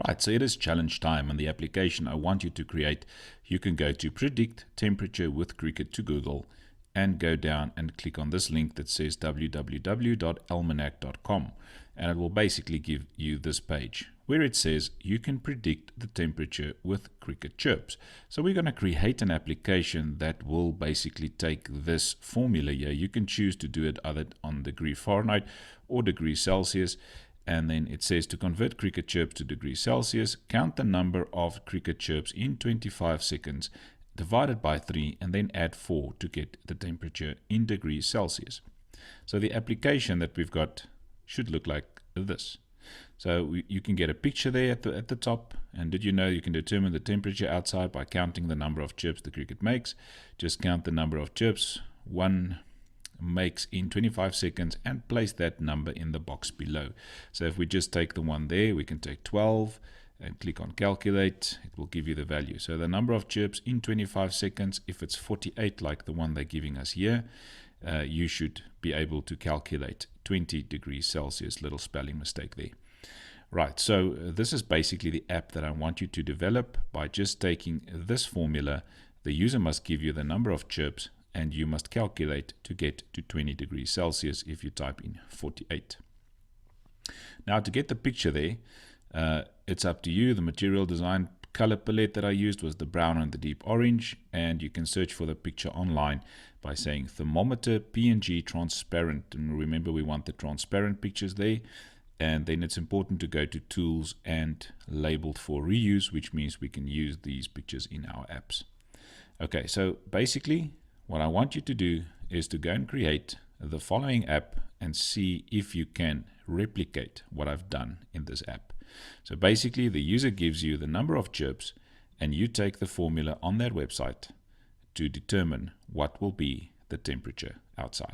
Right, so it is challenge time, and the application I want you to create, you can go to Predict Temperature with Cricut to Google and go down and click on this link that says www.almanac.com, and it will basically give you this page where it says you can predict the temperature with Cricut chirps. So we're going to create an application that will basically take this formula here. You can choose to do it either on degree Fahrenheit or degree Celsius. And then it says to convert Cricut chirps to degrees Celsius, count the number of Cricut chirps in 25 seconds, divided by 3, and then add 4 to get the temperature in degrees Celsius. So the application that we've got should look like this. So you can get a picture there at the top. And did you know you can determine the temperature outside by counting the number of chirps the Cricut makes? Just count the number of chirps one makes in 25 seconds and place that number in the box below. So if we just take the one there, we can take 12 and click on calculate. It will give you the value. So the number of chirps in 25 seconds, if it's 48 like the one they're giving us here, you should be able to calculate 20 degrees Celsius. Little spelling mistake there. Right, so this is basically the app that I want you to develop. By just taking this formula, the user must give you the number of chirps and you must calculate to get to 20 degrees Celsius if you type in 48. Now to get the picture there, it's up to you. The material design color palette that I used was the brown and the deep orange, and you can search for the picture online by saying thermometer PNG transparent, and remember we want the transparent pictures there. And then it's important to go to tools and labeled for reuse, which means we can use these pictures in our apps. Okay, so basically what I want you to do is to go and create the following app and see if you can replicate what I've done in this app. So basically the user gives you the number of chirps and you take the formula on that website to determine what will be the temperature outside.